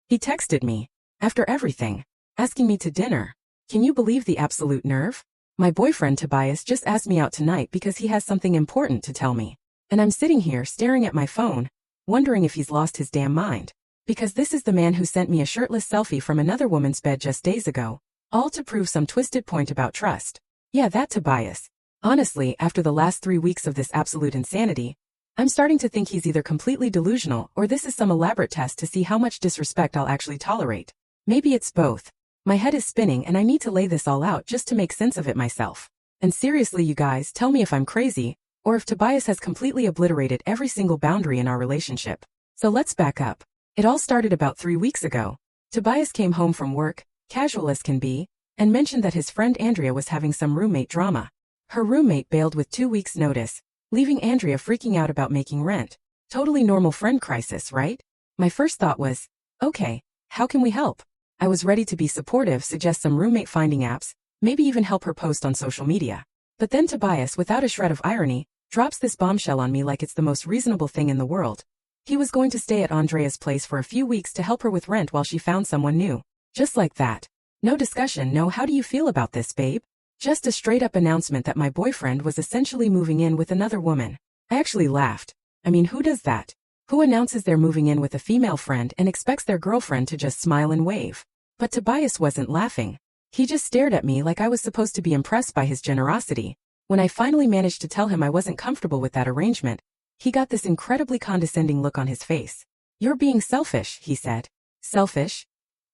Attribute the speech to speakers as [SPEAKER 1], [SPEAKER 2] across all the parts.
[SPEAKER 1] He texted me, after everything, asking me to dinner. Can you believe the absolute nerve? My boyfriend Tobias just asked me out tonight because he has something important to tell me. And I'm sitting here staring at my phone, wondering if he's lost his damn mind. Because this is the man who sent me a shirtless selfie from another woman's bed just days ago, all to prove some twisted point about trust. Yeah, that Tobias. Honestly, after the last 3 weeks of this absolute insanity, I'm starting to think he's either completely delusional or this is some elaborate test to see how much disrespect I'll actually tolerate. Maybe it's both. My head is spinning and I need to lay this all out just to make sense of it myself. And seriously, you guys, tell me if I'm crazy, or if Tobias has completely obliterated every single boundary in our relationship. So let's back up. It all started about 3 weeks ago. Tobias came home from work, casual as can be, and mentioned that his friend Andrea was having some roommate drama. Her roommate bailed with 2 weeks' notice, leaving Andrea freaking out about making rent. Totally normal friend crisis, right? My first thought was, okay, how can we help? I was ready to be supportive, suggest some roommate finding apps, maybe even help her post on social media. But then Tobias, without a shred of irony, drops this bombshell on me like it's the most reasonable thing in the world. He was going to stay at Andrea's place for a few weeks to help her with rent while she found someone new. Just like that. No discussion, no how do you feel about this, babe? Just a straight-up announcement that my boyfriend was essentially moving in with another woman. I actually laughed. I mean, who does that? Who announces they're moving in with a female friend and expects their girlfriend to just smile and wave? But Tobias wasn't laughing. He just stared at me like I was supposed to be impressed by his generosity. When I finally managed to tell him I wasn't comfortable with that arrangement, he got this incredibly condescending look on his face. You're being selfish, he said. Selfish?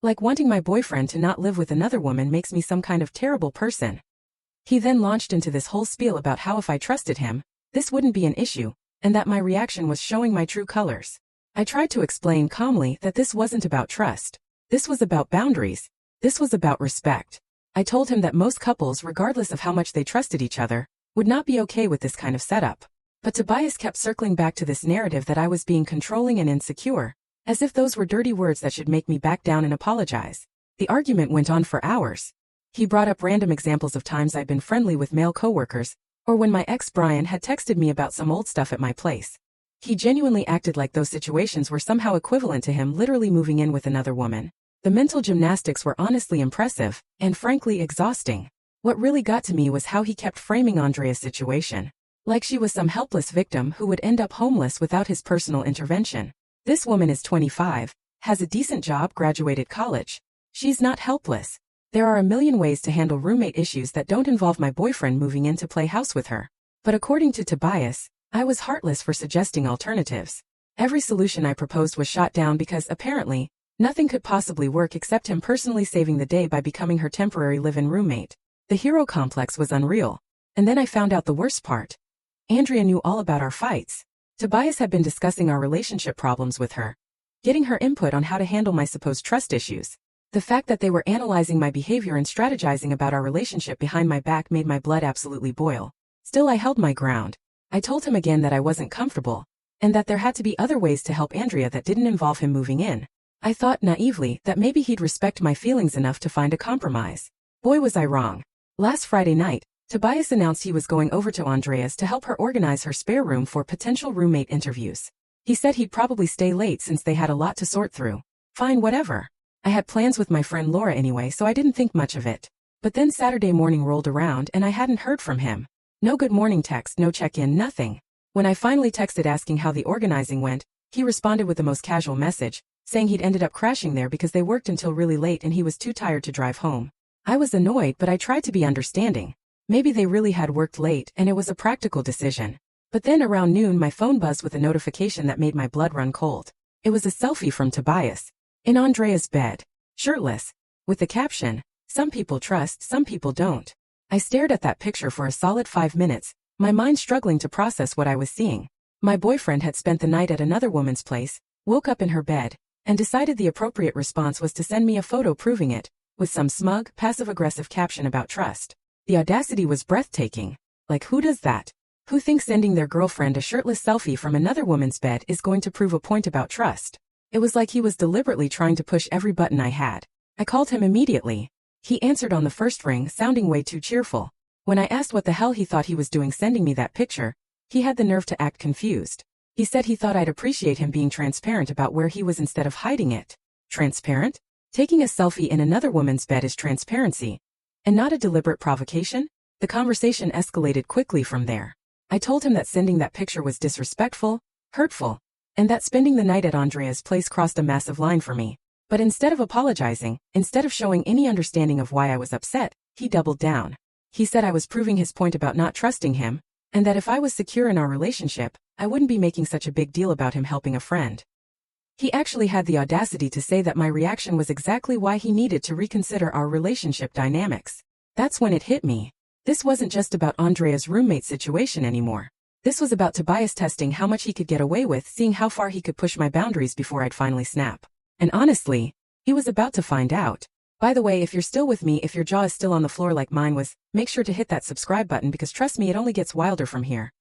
[SPEAKER 1] Like wanting my boyfriend to not live with another woman makes me some kind of terrible person. He then launched into this whole spiel about how if I trusted him, this wouldn't be an issue, and that my reaction was showing my true colors. I tried to explain calmly that this wasn't about trust. This was about boundaries. This was about respect. I told him that most couples, regardless of how much they trusted each other, would not be okay with this kind of setup. But Tobias kept circling back to this narrative that I was being controlling and insecure, as if those were dirty words that should make me back down and apologize. The argument went on for hours. He brought up random examples of times I'd been friendly with male coworkers, or when my ex Brian had texted me about some old stuff at my place. He genuinely acted like those situations were somehow equivalent to him literally moving in with another woman. The mental gymnastics were honestly impressive, and frankly exhausting. What really got to me was how he kept framing Andrea's situation, like she was some helpless victim who would end up homeless without his personal intervention. This woman is 25, has a decent job, graduated college. She's not helpless. There are a million ways to handle roommate issues that don't involve my boyfriend moving in to play house with her. But according to Tobias, I was heartless for suggesting alternatives. Every solution I proposed was shot down because, apparently, nothing could possibly work except him personally saving the day by becoming her temporary live-in roommate. The hero complex was unreal. And then I found out the worst part. Andrea knew all about our fights. Tobias had been discussing our relationship problems with her, getting her input on how to handle my supposed trust issues. The fact that they were analyzing my behavior and strategizing about our relationship behind my back made my blood absolutely boil. Still, I held my ground. I told him again that I wasn't comfortable, and that there had to be other ways to help Andrea that didn't involve him moving in. I thought naively that maybe he'd respect my feelings enough to find a compromise. Boy, was I wrong. Last Friday night, Tobias announced he was going over to Andrea's to help her organize her spare room for potential roommate interviews. He said he'd probably stay late since they had a lot to sort through. Fine, whatever. I had plans with my friend Laura anyway, so I didn't think much of it. But then Saturday morning rolled around and I hadn't heard from him. No good morning text, no check-in, nothing. When I finally texted asking how the organizing went, he responded with the most casual message, saying he'd ended up crashing there because they worked until really late and he was too tired to drive home. I was annoyed, but I tried to be understanding. Maybe they really had worked late and it was a practical decision. But then around noon my phone buzzed with a notification that made my blood run cold. It was a selfie from Tobias, in Andrea's bed, shirtless, with the caption, "Some people trust, some people don't." I stared at that picture for a solid 5 minutes, my mind struggling to process what I was seeing. My boyfriend had spent the night at another woman's place, woke up in her bed, and decided the appropriate response was to send me a photo proving it, with some smug, passive-aggressive caption about trust. The audacity was breathtaking. Like, who does that? Who thinks sending their girlfriend a shirtless selfie from another woman's bed is going to prove a point about trust? It was like he was deliberately trying to push every button I had. I called him immediately. He answered on the first ring, sounding way too cheerful. When I asked what the hell he thought he was doing sending me that picture, he had the nerve to act confused. He said he thought I'd appreciate him being transparent about where he was instead of hiding it. Transparent? Taking a selfie in another woman's bed is transparency, and not a deliberate provocation? The conversation escalated quickly from there. I told him that sending that picture was disrespectful, hurtful, and that spending the night at Andrea's place crossed a massive line for me. But instead of apologizing, instead of showing any understanding of why I was upset, he doubled down. He said I was proving his point about not trusting him, and that if I was secure in our relationship, I wouldn't be making such a big deal about him helping a friend. He actually had the audacity to say that my reaction was exactly why he needed to reconsider our relationship dynamics. That's when it hit me. This wasn't just about Andrea's roommate situation anymore. This was about Tobias testing how much he could get away with, seeing how far he could push my boundaries before I'd finally snap. And honestly, he was about to find out. By the way, if you're still with me, if your jaw is still on the floor like mine was, make sure to hit that subscribe button because trust me, it only gets wilder from here.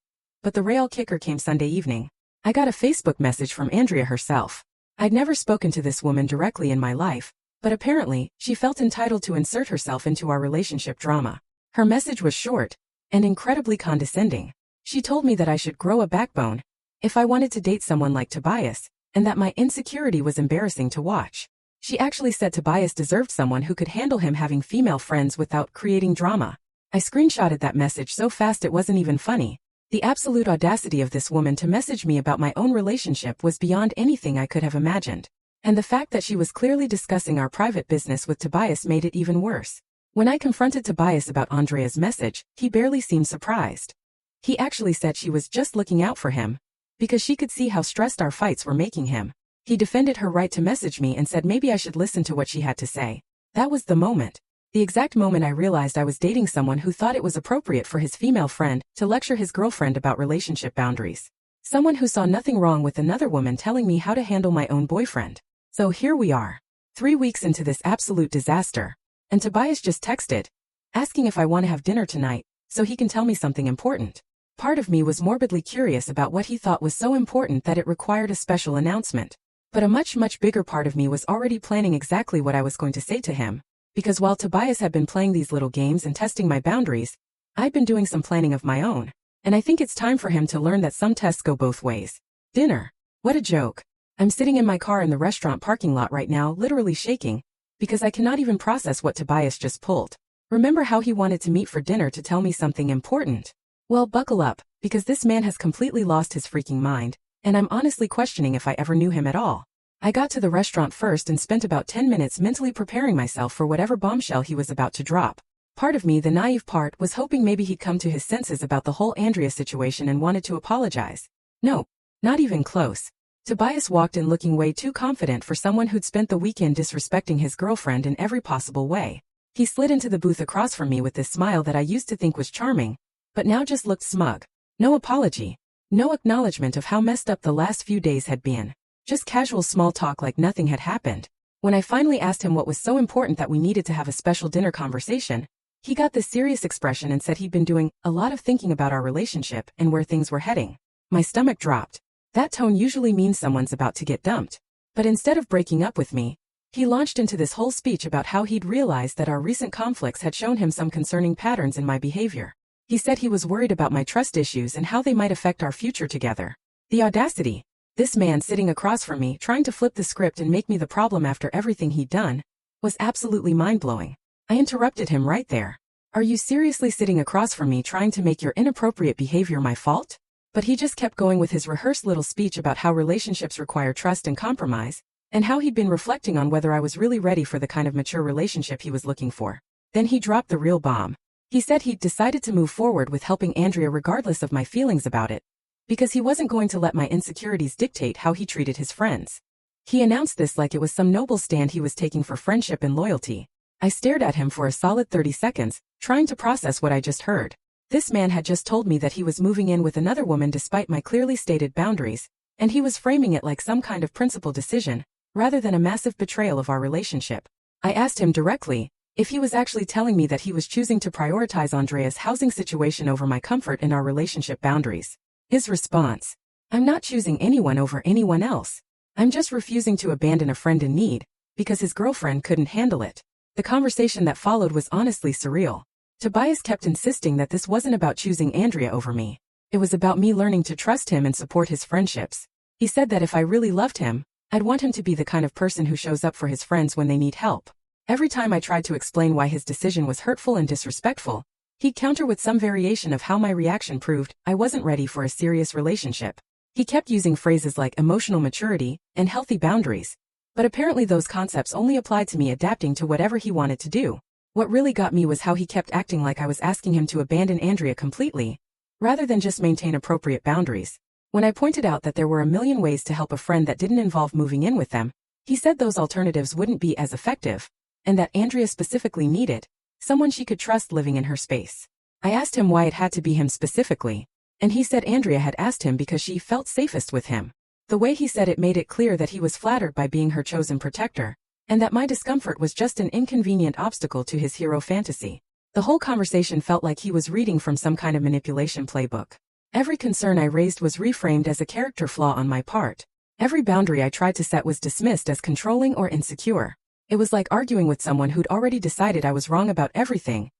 [SPEAKER 1] But the real kicker came Sunday evening. I got a Facebook message from Andrea herself. I'd never spoken to this woman directly in my life, but apparently, she felt entitled to insert herself into our relationship drama. Her message was short and incredibly condescending. She told me that I should grow a backbone if I wanted to date someone like Tobias, and that my insecurity was embarrassing to watch. She actually said Tobias deserved someone who could handle him having female friends without creating drama. I screenshotted that message so fast it wasn't even funny. The absolute audacity of this woman to message me about my own relationship was beyond anything I could have imagined. And the fact that she was clearly discussing our private business with Tobias made it even worse. When I confronted Tobias about Andrea's message, he barely seemed surprised. He actually said she was just looking out for him, because she could see how stressed our fights were making him. He defended her right to message me and said maybe I should listen to what she had to say. That was the moment. The exact moment I realized I was dating someone who thought it was appropriate for his female friend to lecture his girlfriend about relationship boundaries. Someone who saw nothing wrong with another woman telling me how to handle my own boyfriend. So here we are, 3 weeks into this absolute disaster. And Tobias just texted, asking if I want to have dinner tonight, so he can tell me something important. Part of me was morbidly curious about what he thought was so important that it required a special announcement. But a much bigger part of me was already planning exactly what I was going to say to him. Because while Tobias had been playing these little games and testing my boundaries, I'd been doing some planning of my own. And I think it's time for him to learn that some tests go both ways. Dinner. What a joke. I'm sitting in my car in the restaurant parking lot right now, literally shaking, because I cannot even process what Tobias just pulled. Remember how he wanted to meet for dinner to tell me something important? Well, buckle up, because this man has completely lost his freaking mind, and I'm honestly questioning if I ever knew him at all. I got to the restaurant first and spent about 10 minutes mentally preparing myself for whatever bombshell he was about to drop. Part of me, the naive part, was hoping maybe he'd come to his senses about the whole Andrea situation and wanted to apologize. No, not even close. Tobias walked in looking way too confident for someone who'd spent the weekend disrespecting his girlfriend in every possible way. He slid into the booth across from me with this smile that I used to think was charming, but now just looked smug. No apology. No acknowledgement of how messed up the last few days had been. Just casual small talk like nothing had happened. When I finally asked him what was so important that we needed to have a special dinner conversation, he got this serious expression and said he'd been doing a lot of thinking about our relationship and where things were heading. My stomach dropped. That tone usually means someone's about to get dumped. But instead of breaking up with me, he launched into this whole speech about how he'd realized that our recent conflicts had shown him some concerning patterns in my behavior. He said he was worried about my trust issues and how they might affect our future together. The audacity. This man sitting across from me, trying to flip the script and make me the problem after everything he'd done, was absolutely mind-blowing. I interrupted him right there. Are you seriously sitting across from me trying to make your inappropriate behavior my fault? But he just kept going with his rehearsed little speech about how relationships require trust and compromise, and how he'd been reflecting on whether I was really ready for the kind of mature relationship he was looking for. Then he dropped the real bomb. He said he'd decided to move forward with helping Andrea regardless of my feelings about it, because he wasn't going to let my insecurities dictate how he treated his friends. He announced this like it was some noble stand he was taking for friendship and loyalty. I stared at him for a solid 30 seconds, trying to process what I just heard. This man had just told me that he was moving in with another woman despite my clearly stated boundaries, and he was framing it like some kind of principled decision, rather than a massive betrayal of our relationship. I asked him directly if he was actually telling me that he was choosing to prioritize Andrea's housing situation over my comfort in our relationship boundaries. His response: I'm not choosing anyone over anyone else. I'm just refusing to abandon a friend in need, because his girlfriend couldn't handle it. The conversation that followed was honestly surreal. Tobias kept insisting that this wasn't about choosing Andrea over me. It was about me learning to trust him and support his friendships. He said that if I really loved him, I'd want him to be the kind of person who shows up for his friends when they need help. Every time I tried to explain why his decision was hurtful and disrespectful, he'd counter with some variation of how my reaction proved I wasn't ready for a serious relationship. He kept using phrases like emotional maturity and healthy boundaries, but apparently those concepts only applied to me adapting to whatever he wanted to do. What really got me was how he kept acting like I was asking him to abandon Andrea completely, rather than just maintain appropriate boundaries. When I pointed out that there were a million ways to help a friend that didn't involve moving in with them, he said those alternatives wouldn't be as effective, and that Andrea specifically needed someone she could trust living in her space. I asked him why it had to be him specifically, and he said Andrea had asked him because she felt safest with him. The way he said it made it clear that he was flattered by being her chosen protector, and that my discomfort was just an inconvenient obstacle to his hero fantasy. The whole conversation felt like he was reading from some kind of manipulation playbook. Every concern I raised was reframed as a character flaw on my part. Every boundary I tried to set was dismissed as controlling or insecure. It was like arguing with someone who'd already decided I was wrong about everything,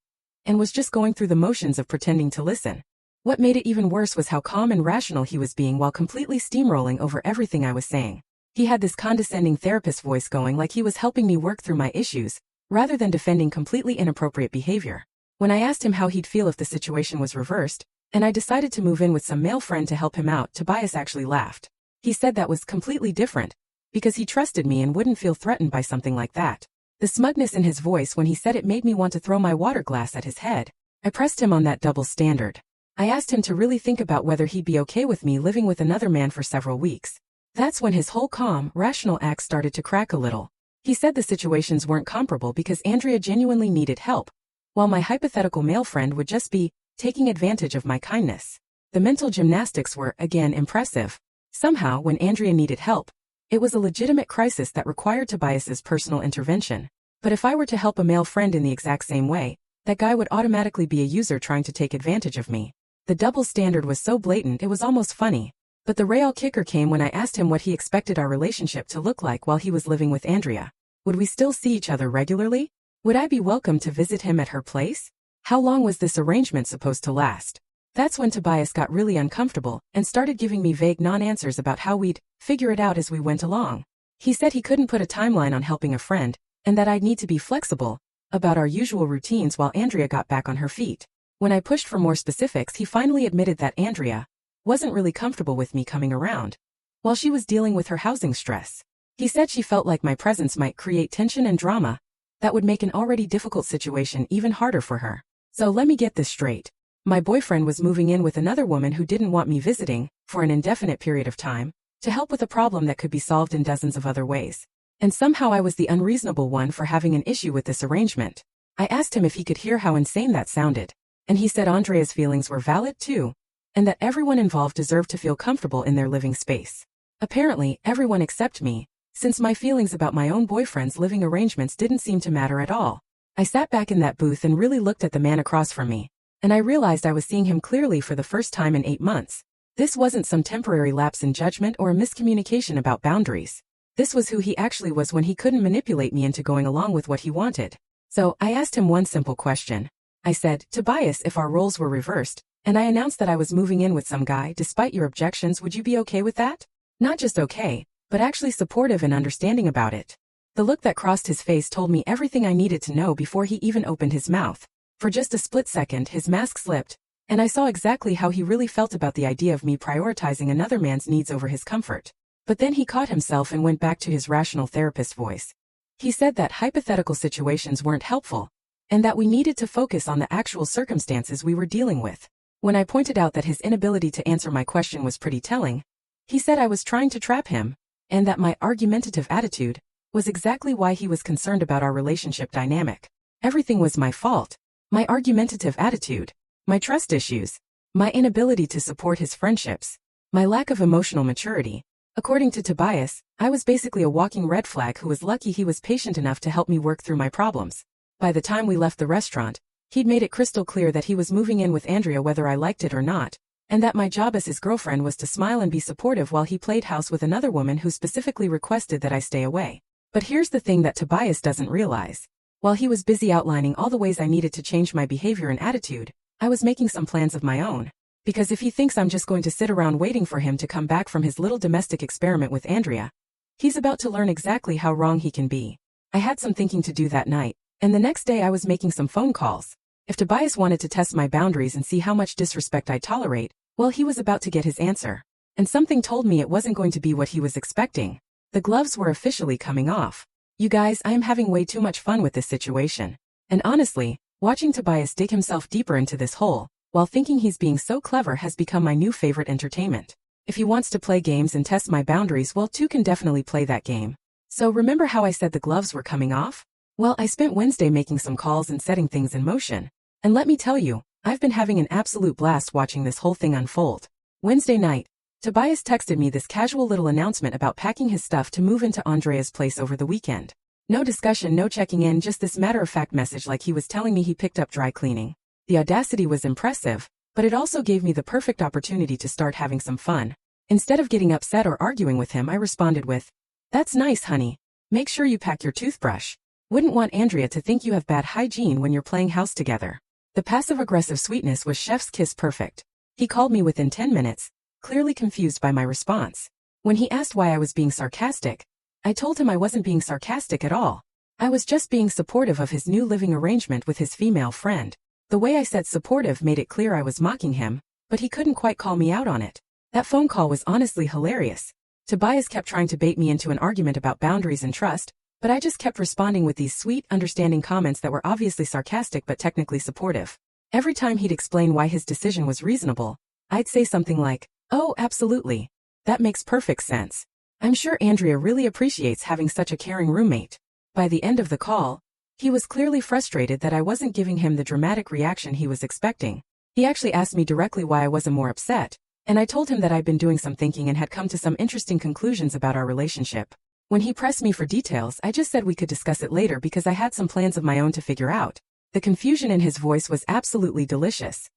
[SPEAKER 1] and was just going through the motions of pretending to listen. What made it even worse was how calm and rational he was being while completely steamrolling over everything I was saying. He had this condescending therapist voice going like he was helping me work through my issues, rather than defending completely inappropriate behavior. When I asked him how he'd feel if the situation was reversed, and I decided to move in with some male friend to help him out, Tobias actually laughed. He said that was completely different, because he trusted me and wouldn't feel threatened by something like that. The smugness in his voice when he said it made me want to throw my water glass at his head. I pressed him on that double standard. I asked him to really think about whether he'd be okay with me living with another man for several weeks. That's when his whole calm, rational act started to crack a little. He said the situations weren't comparable because Andrea genuinely needed help, while my hypothetical male friend would just be taking advantage of my kindness. The mental gymnastics were, again, impressive. Somehow, when Andrea needed help, it was a legitimate crisis that required Tobias's personal intervention. But if I were to help a male friend in the exact same way, that guy would automatically be a user trying to take advantage of me. The double standard was so blatant it was almost funny. But the real kicker came when I asked him what he expected our relationship to look like while he was living with Andrea. Would we still see each other regularly? Would I be welcome to visit him at her place? How long was this arrangement supposed to last? That's when Tobias got really uncomfortable and started giving me vague non-answers about how we'd figure it out as we went along. He said he couldn't put a timeline on helping a friend, and that I'd need to be flexible about our usual routines while Andrea got back on her feet. When I pushed for more specifics, he finally admitted that Andrea wasn't really comfortable with me coming around while she was dealing with her housing stress. He said she felt like my presence might create tension and drama that would make an already difficult situation even harder for her. So let me get this straight. My boyfriend was moving in with another woman who didn't want me visiting for an indefinite period of time to help with a problem that could be solved in dozens of other ways. And somehow I was the unreasonable one for having an issue with this arrangement. I asked him if he could hear how insane that sounded, and he said Andrea's feelings were valid too, and that everyone involved deserved to feel comfortable in their living space. Apparently, everyone except me, since my feelings about my own boyfriend's living arrangements didn't seem to matter at all. I sat back in that booth and really looked at the man across from me, and I realized I was seeing him clearly for the first time in 8 months. This wasn't some temporary lapse in judgment or a miscommunication about boundaries. This was who he actually was when he couldn't manipulate me into going along with what he wanted. So, I asked him one simple question. I said, Tobias, if our roles were reversed, and I announced that I was moving in with some guy despite your objections, would you be okay with that? Not just okay, but actually supportive and understanding about it. The look that crossed his face told me everything I needed to know before he even opened his mouth. For just a split second, his mask slipped, and I saw exactly how he really felt about the idea of me prioritizing another man's needs over his comfort. But then he caught himself and went back to his rational therapist voice. He said that hypothetical situations weren't helpful, and that we needed to focus on the actual circumstances we were dealing with. When I pointed out that his inability to answer my question was pretty telling, he said I was trying to trap him, and that my argumentative attitude was exactly why he was concerned about our relationship dynamic. Everything was my fault. My argumentative attitude, my trust issues, my inability to support his friendships, my lack of emotional maturity. According to Tobias, I was basically a walking red flag who was lucky he was patient enough to help me work through my problems. By the time we left the restaurant, he'd made it crystal clear that he was moving in with Andrea whether I liked it or not, and that my job as his girlfriend was to smile and be supportive while he played house with another woman who specifically requested that I stay away. But here's the thing that Tobias doesn't realize. While he was busy outlining all the ways I needed to change my behavior and attitude, I was making some plans of my own. Because if he thinks I'm just going to sit around waiting for him to come back from his little domestic experiment with Andrea, He's about to learn exactly how wrong he can be. I had some thinking to do that night, and the next day I was making some phone calls. If Tobias wanted to test my boundaries and see how much disrespect I tolerate, well, he was about to get his answer. And something told me it wasn't going to be what he was expecting. The gloves were officially coming off. You guys, I am having way too much fun with this situation. And honestly, watching Tobias dig himself deeper into this hole, while thinking he's being so clever, has become my new favorite entertainment. If he wants to play games and test my boundaries, well, two can definitely play that game. So remember how I said the gloves were coming off? Well, I spent Wednesday making some calls and setting things in motion. And let me tell you, I've been having an absolute blast watching this whole thing unfold. Wednesday night, Tobias texted me this casual little announcement about packing his stuff to move into Andrea's place over the weekend. No discussion, no checking in, just this matter-of-fact message like he was telling me he picked up dry cleaning. The audacity was impressive, but it also gave me the perfect opportunity to start having some fun. Instead of getting upset or arguing with him, I responded with, "That's nice, honey. Make sure you pack your toothbrush. Wouldn't want Andrea to think you have bad hygiene when you're playing house together." The passive-aggressive sweetness was chef's kiss perfect. He called me within 10 minutes, clearly confused by my response. When he asked why I was being sarcastic, I told him I wasn't being sarcastic at all. I was just being supportive of his new living arrangement with his female friend. The way I said supportive made it clear I was mocking him, but he couldn't quite call me out on it. That phone call was honestly hilarious. Tobias kept trying to bait me into an argument about boundaries and trust, but I just kept responding with these sweet, understanding comments that were obviously sarcastic but technically supportive. Every time he'd explain why his decision was reasonable, I'd say something like, "Oh, absolutely. That makes perfect sense. I'm sure Andrea really appreciates having such a caring roommate." By the end of the call, he was clearly frustrated that I wasn't giving him the dramatic reaction he was expecting. He actually asked me directly why I wasn't more upset, and I told him that I'd been doing some thinking and had come to some interesting conclusions about our relationship. When he pressed me for details, I just said we could discuss it later because I had some plans of my own to figure out. The confusion in his voice was absolutely delicious.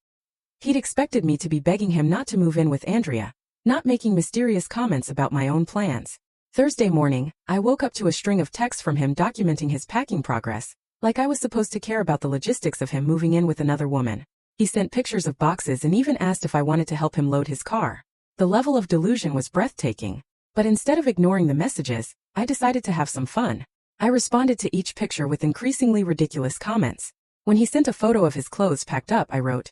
[SPEAKER 1] He'd expected me to be begging him not to move in with Andrea, not making mysterious comments about my own plans. Thursday morning, I woke up to a string of texts from him documenting his packing progress, like I was supposed to care about the logistics of him moving in with another woman. He sent pictures of boxes and even asked if I wanted to help him load his car. The level of delusion was breathtaking. But instead of ignoring the messages, I decided to have some fun. I responded to each picture with increasingly ridiculous comments. When he sent a photo of his clothes packed up, I wrote,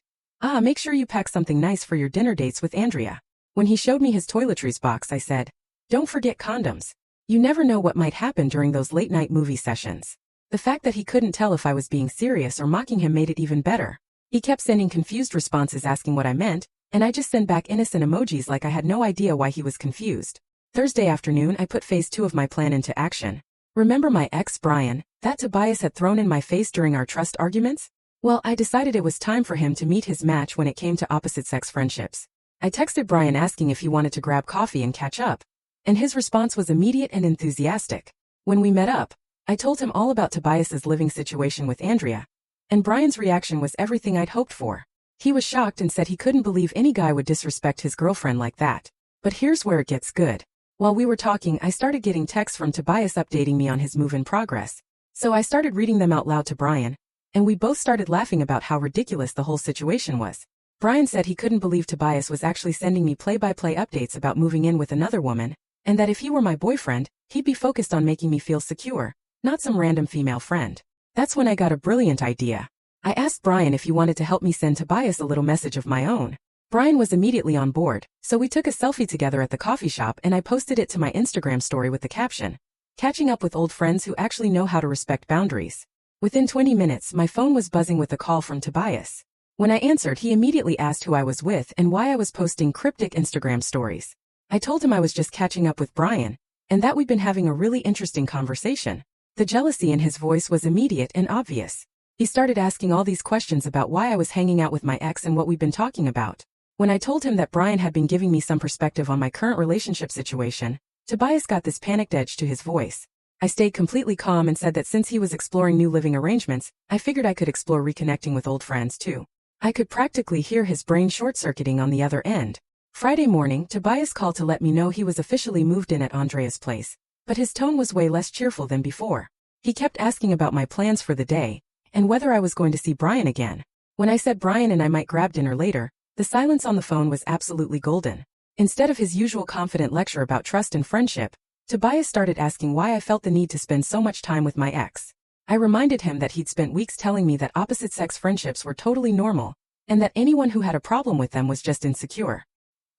[SPEAKER 1] "Make sure you pack something nice for your dinner dates with Andrea." When he showed me his toiletries box, I said, "Don't forget condoms. You never know what might happen during those late-night movie sessions." The fact that he couldn't tell if I was being serious or mocking him made it even better. He kept sending confused responses asking what I meant, and I just sent back innocent emojis like I had no idea why he was confused. Thursday afternoon, I put phase 2 of my plan into action. Remember my ex, Brian, that Tobias had thrown in my face during our trust arguments? Well, I decided it was time for him to meet his match when it came to opposite-sex friendships. I texted Brian asking if he wanted to grab coffee and catch up, and his response was immediate and enthusiastic. When we met up, I told him all about Tobias's living situation with Andrea, and Brian's reaction was everything I'd hoped for. He was shocked and said he couldn't believe any guy would disrespect his girlfriend like that. But here's where it gets good. While we were talking, I started getting texts from Tobias updating me on his move-in progress. So I started reading them out loud to Brian, and we both started laughing about how ridiculous the whole situation was. Brian said he couldn't believe Tobias was actually sending me play-by-play updates about moving in with another woman, and that if he were my boyfriend, he'd be focused on making me feel secure, not some random female friend. That's when I got a brilliant idea. I asked Brian if he wanted to help me send Tobias a little message of my own. Brian was immediately on board, so we took a selfie together at the coffee shop and I posted it to my Instagram story with the caption, "Catching up with old friends who actually know how to respect boundaries." Within 20 minutes, my phone was buzzing with a call from Tobias. When I answered, he immediately asked who I was with and why I was posting cryptic Instagram stories. I told him I was just catching up with Brian, and that we'd been having a really interesting conversation. The jealousy in his voice was immediate and obvious. He started asking all these questions about why I was hanging out with my ex and what we'd been talking about. When I told him that Brian had been giving me some perspective on my current relationship situation, Tobias got this panicked edge to his voice. I stayed completely calm and said that since he was exploring new living arrangements, I figured I could explore reconnecting with old friends too. I could practically hear his brain short-circuiting on the other end. Friday morning, Tobias called to let me know he was officially moved in at Andrea's place, but his tone was way less cheerful than before. He kept asking about my plans for the day, and whether I was going to see Brian again. When I said Brian and I might grab dinner later, the silence on the phone was absolutely golden. Instead of his usual confident lecture about trust and friendship, Tobias started asking why I felt the need to spend so much time with my ex. I reminded him that he'd spent weeks telling me that opposite-sex friendships were totally normal, and that anyone who had a problem with them was just insecure.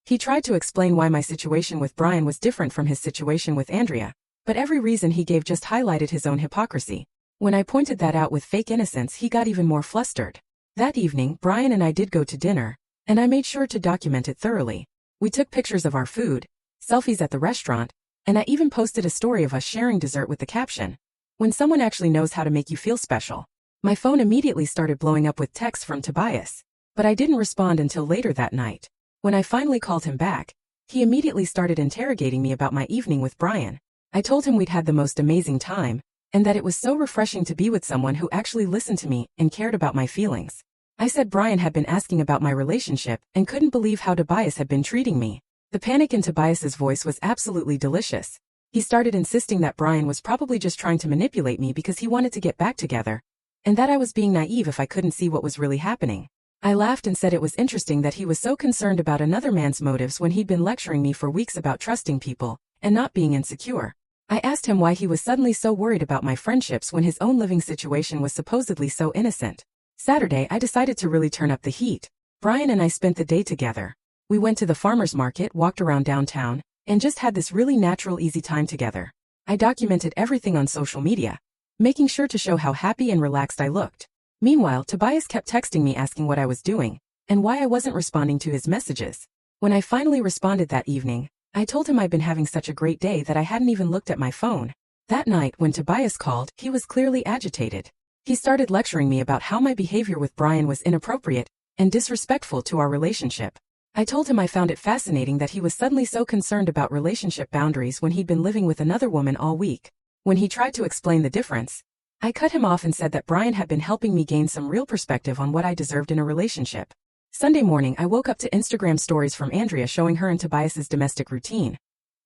[SPEAKER 1] He tried to explain why my situation with Brian was different from his situation with Andrea, but every reason he gave just highlighted his own hypocrisy. When I pointed that out with fake innocence, he got even more flustered. That evening, Brian and I did go to dinner, and I made sure to document it thoroughly. We took pictures of our food, selfies at the restaurant, and I even posted a story of us sharing dessert with the caption, "When someone actually knows how to make you feel special." My phone immediately started blowing up with texts from Tobias, but I didn't respond until later that night. When I finally called him back, he immediately started interrogating me about my evening with Brian. I told him we'd had the most amazing time, and that it was so refreshing to be with someone who actually listened to me and cared about my feelings. I said Brian had been asking about my relationship and couldn't believe how Tobias had been treating me. The panic in Tobias's voice was absolutely delicious. He started insisting that Brian was probably just trying to manipulate me because he wanted to get back together, and that I was being naive if I couldn't see what was really happening. I laughed and said it was interesting that he was so concerned about another man's motives when he'd been lecturing me for weeks about trusting people and not being insecure. I asked him why he was suddenly so worried about my friendships when his own living situation was supposedly so innocent. Saturday, I decided to really turn up the heat. Brian and I spent the day together. We went to the farmer's market, walked around downtown, and just had this really natural, easy time together. I documented everything on social media, making sure to show how happy and relaxed I looked. Meanwhile, Tobias kept texting me asking what I was doing and why I wasn't responding to his messages. When I finally responded that evening, I told him I'd been having such a great day that I hadn't even looked at my phone. That night, when Tobias called, he was clearly agitated. He started lecturing me about how my behavior with Brian was inappropriate and disrespectful to our relationship. I told him I found it fascinating that he was suddenly so concerned about relationship boundaries when he'd been living with another woman all week. When he tried to explain the difference, I cut him off and said that Brian had been helping me gain some real perspective on what I deserved in a relationship. Sunday morning, I woke up to Instagram stories from Andrea showing her and Tobias's domestic routine.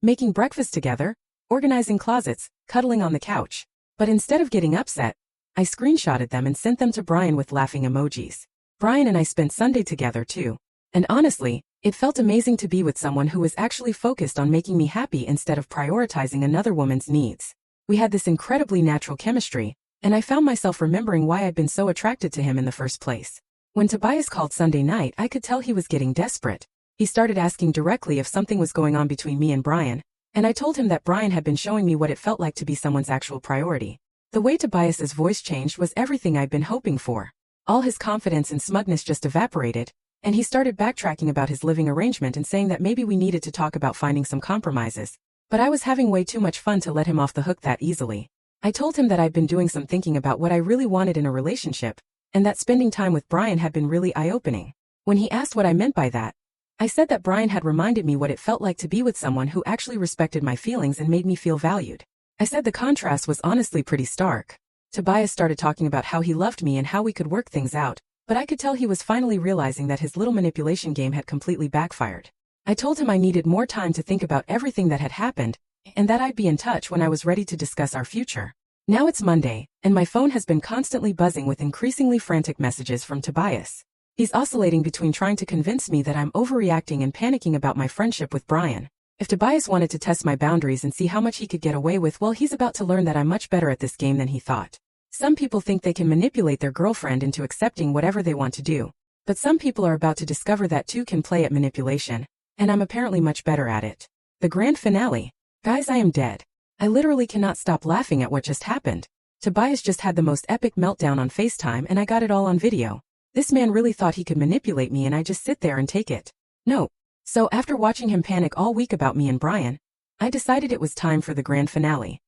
[SPEAKER 1] Making breakfast together, organizing closets, cuddling on the couch. But instead of getting upset, I screenshotted them and sent them to Brian with laughing emojis. Brian and I spent Sunday together too. And honestly, it felt amazing to be with someone who was actually focused on making me happy instead of prioritizing another woman's needs. We had this incredibly natural chemistry, and I found myself remembering why I'd been so attracted to him in the first place. When Tobias called Sunday night, I could tell he was getting desperate. He started asking directly if something was going on between me and Brian, and I told him that Brian had been showing me what it felt like to be someone's actual priority. The way Tobias's voice changed was everything I'd been hoping for. All his confidence and smugness just evaporated, and he started backtracking about his living arrangement and saying that maybe we needed to talk about finding some compromises. But I was having way too much fun to let him off the hook that easily. I told him that I'd been doing some thinking about what I really wanted in a relationship, and that spending time with Brian had been really eye-opening. When he asked what I meant by that, I said that Brian had reminded me what it felt like to be with someone who actually respected my feelings and made me feel valued. I said the contrast was honestly pretty stark. Tobias started talking about how he loved me and how we could work things out, but I could tell he was finally realizing that his little manipulation game had completely backfired. I told him I needed more time to think about everything that had happened, and that I'd be in touch when I was ready to discuss our future. Now it's Monday, and my phone has been constantly buzzing with increasingly frantic messages from Tobias. He's oscillating between trying to convince me that I'm overreacting and panicking about my friendship with Brian. If Tobias wanted to test my boundaries and see how much he could get away with, well, he's about to learn that I'm much better at this game than he thought. Some people think they can manipulate their girlfriend into accepting whatever they want to do. But some people are about to discover that too can play at manipulation, and I'm apparently much better at it. The grand finale. Guys, I am dead. I literally cannot stop laughing at what just happened. Tobias just had the most epic meltdown on FaceTime and I got it all on video. This man really thought he could manipulate me and I just sit there and take it. No. So after watching him panic all week about me and Brian, I decided it was time for the grand finale.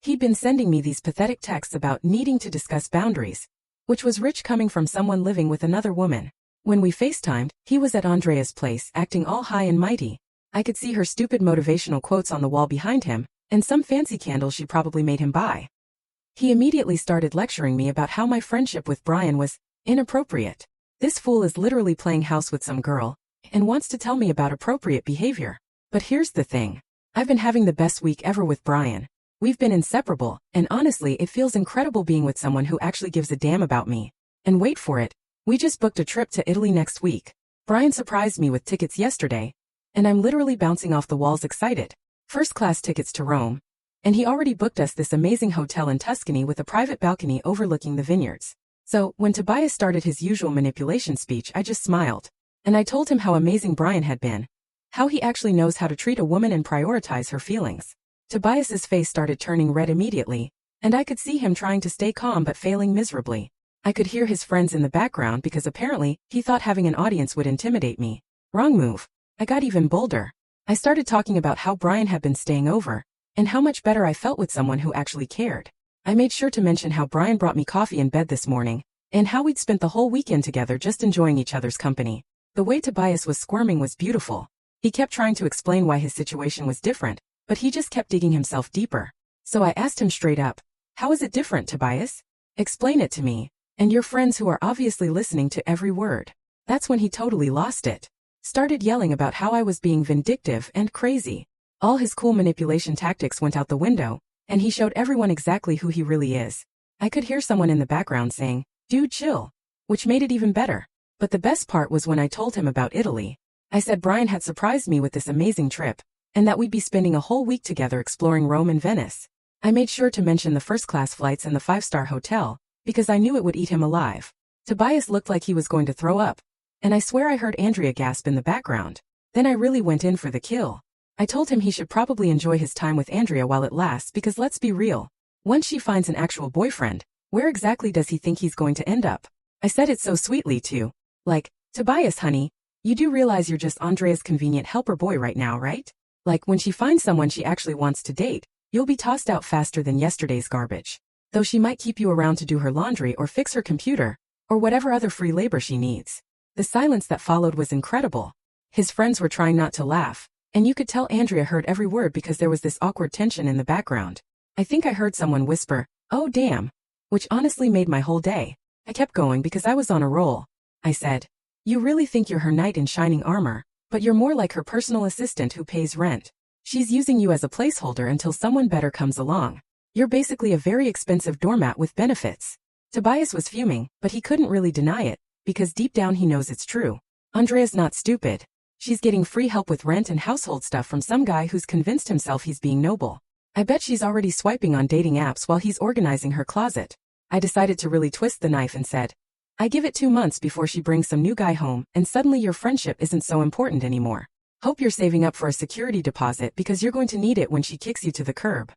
[SPEAKER 1] He'd been sending me these pathetic texts about needing to discuss boundaries, which was rich coming from someone living with another woman. When we FaceTimed, he was at Andrea's place acting all high and mighty. I could see her stupid motivational quotes on the wall behind him, and some fancy candles she probably made him buy. He immediately started lecturing me about how my friendship with Brian was inappropriate. This fool is literally playing house with some girl, and wants to tell me about appropriate behavior. But here's the thing. I've been having the best week ever with Brian. We've been inseparable, and honestly it feels incredible being with someone who actually gives a damn about me. And wait for it, we just booked a trip to Italy next week. Brian surprised me with tickets yesterday, and I'm literally bouncing off the walls excited. first-class tickets to Rome, and he already booked us this amazing hotel in Tuscany with a private balcony overlooking the vineyards. So, when Tobias started his usual manipulation speech, I just smiled. And I told him how amazing Brian had been, how he actually knows how to treat a woman and prioritize her feelings. Tobias's face started turning red immediately, and I could see him trying to stay calm but failing miserably. I could hear his friends in the background because apparently he thought having an audience would intimidate me. Wrong move. I got even bolder. I started talking about how Brian had been staying over, and how much better I felt with someone who actually cared. I made sure to mention how Brian brought me coffee in bed this morning, and how we'd spent the whole weekend together just enjoying each other's company. The way Tobias was squirming was beautiful. He kept trying to explain why his situation was different, but he just kept digging himself deeper. So I asked him straight up, "How is it different, Tobias? Explain it to me, and your friends who are obviously listening to every word." That's when he totally lost it. Started yelling about how I was being vindictive and crazy. All his cool manipulation tactics went out the window, and he showed everyone exactly who he really is. I could hear someone in the background saying, "Dude, chill," which made it even better. But the best part was when I told him about Italy. I said Brian had surprised me with this amazing trip, and that we'd be spending a whole week together exploring Rome and Venice. I made sure to mention the first-class flights and the five-star hotel, because I knew it would eat him alive. Tobias looked like he was going to throw up, and I swear I heard Andrea gasp in the background. Then I really went in for the kill. I told him he should probably enjoy his time with Andrea while it lasts because let's be real, once she finds an actual boyfriend, where exactly does he think he's going to end up? I said it so sweetly too. Like, "Tobias, honey, you do realize you're just Andrea's convenient helper boy right now, right? Like, when she finds someone she actually wants to date, you'll be tossed out faster than yesterday's garbage. Though she might keep you around to do her laundry or fix her computer, or whatever other free labor she needs." The silence that followed was incredible. His friends were trying not to laugh, and you could tell Andrea heard every word because there was this awkward tension in the background. I think I heard someone whisper, "Oh damn," which honestly made my whole day. I kept going because I was on a roll. I said, "You really think you're her knight in shining armor, but you're more like her personal assistant who pays rent. She's using you as a placeholder until someone better comes along. You're basically a very expensive doormat with benefits." Tobias was fuming, but he couldn't really deny it, because deep down he knows it's true. Andrea's not stupid. She's getting free help with rent and household stuff from some guy who's convinced himself he's being noble. I bet she's already swiping on dating apps while he's organizing her closet. I decided to really twist the knife and said, "I give it 2 months before she brings some new guy home and suddenly your friendship isn't so important anymore. Hope you're saving up for a security deposit because you're going to need it when she kicks you to the curb."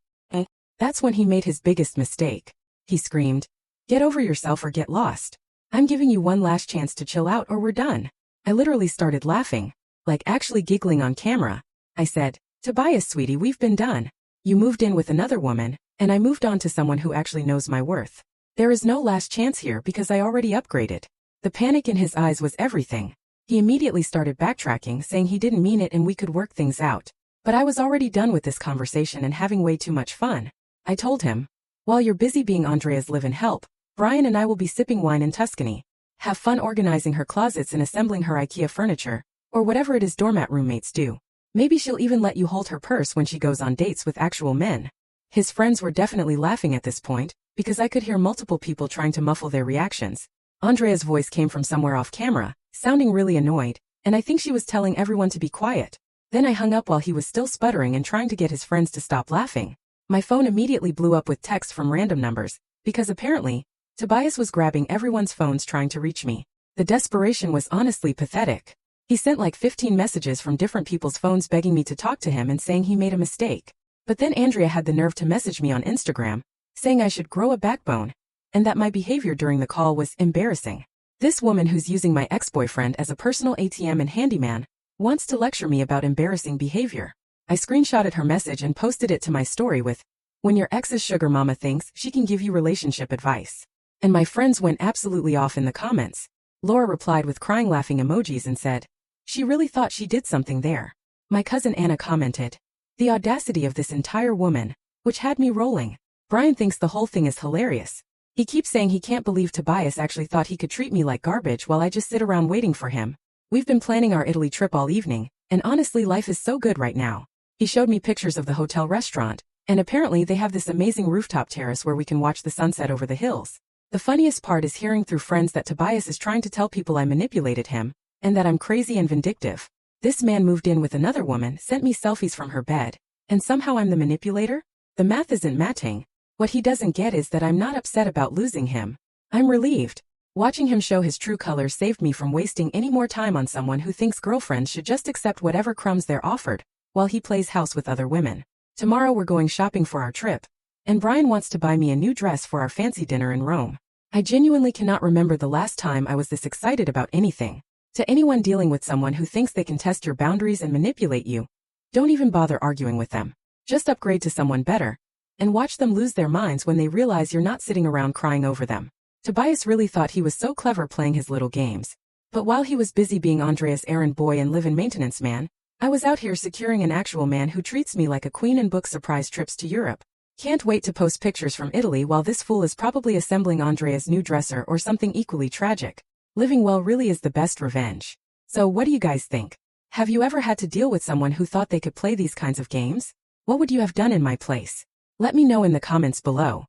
[SPEAKER 1] That's when he made his biggest mistake. He screamed, "Get over yourself or get lost. I'm giving you one last chance to chill out or we're done." I literally started laughing, like actually giggling on camera. I said, "Tobias, sweetie, we've been done. You moved in with another woman, and I moved on to someone who actually knows my worth. There is no last chance here because I already upgraded." The panic in his eyes was everything. He immediately started backtracking, saying he didn't mean it and we could work things out. But I was already done with this conversation and having way too much fun. I told him, "While you're busy being Andrea's live-in help, Brian and I will be sipping wine in Tuscany. Have fun organizing her closets and assembling her IKEA furniture, or whatever it is doormat roommates do. Maybe she'll even let you hold her purse when she goes on dates with actual men." His friends were definitely laughing at this point, because I could hear multiple people trying to muffle their reactions. Andrea's voice came from somewhere off camera, sounding really annoyed, and I think she was telling everyone to be quiet. Then I hung up while he was still sputtering and trying to get his friends to stop laughing. My phone immediately blew up with texts from random numbers, because apparently, Tobias was grabbing everyone's phones trying to reach me. The desperation was honestly pathetic. He sent like 15 messages from different people's phones begging me to talk to him and saying he made a mistake. But then Andrea had the nerve to message me on Instagram, saying I should grow a backbone, and that my behavior during the call was embarrassing. This woman who's using my ex-boyfriend as a personal ATM and handyman wants to lecture me about embarrassing behavior. I screenshotted her message and posted it to my story with, "When your ex's sugar mama thinks she can give you relationship advice." And my friends went absolutely off in the comments. Laura replied with crying laughing emojis and said, "She really thought she did something there." My cousin Anna commented, "The audacity of this entire woman," which had me rolling. Brian thinks the whole thing is hilarious. He keeps saying he can't believe Tobias actually thought he could treat me like garbage while I just sit around waiting for him. We've been planning our Italy trip all evening, and honestly life is so good right now. He showed me pictures of the hotel restaurant, and apparently they have this amazing rooftop terrace where we can watch the sunset over the hills. The funniest part is hearing through friends that Tobias is trying to tell people I manipulated him, and that I'm crazy and vindictive. This man moved in with another woman, sent me selfies from her bed, And somehow I'm the manipulator? The math isn't matching. What he doesn't get is that I'm not upset about losing him. I'm relieved. Watching him show his true colors saved me from wasting any more time on someone who thinks girlfriends should just accept whatever crumbs they're offered, while he plays house with other women. Tomorrow we're going shopping for our trip, and Brian wants to buy me a new dress for our fancy dinner in Rome. I genuinely cannot remember the last time I was this excited about anything. To anyone dealing with someone who thinks they can test your boundaries and manipulate you, don't even bother arguing with them. Just upgrade to someone better, and watch them lose their minds when they realize you're not sitting around crying over them. Tobias really thought he was so clever playing his little games. But while he was busy being Andrea's errand boy and live-in maintenance man, I was out here securing an actual man who treats me like a queen and books surprise trips to Europe. Can't wait to post pictures from Italy while this fool is probably assembling Andrea's new dresser or something equally tragic. Living well really is the best revenge. So what do you guys think? Have you ever had to deal with someone who thought they could play these kinds of games? What would you have done in my place? Let me know in the comments below.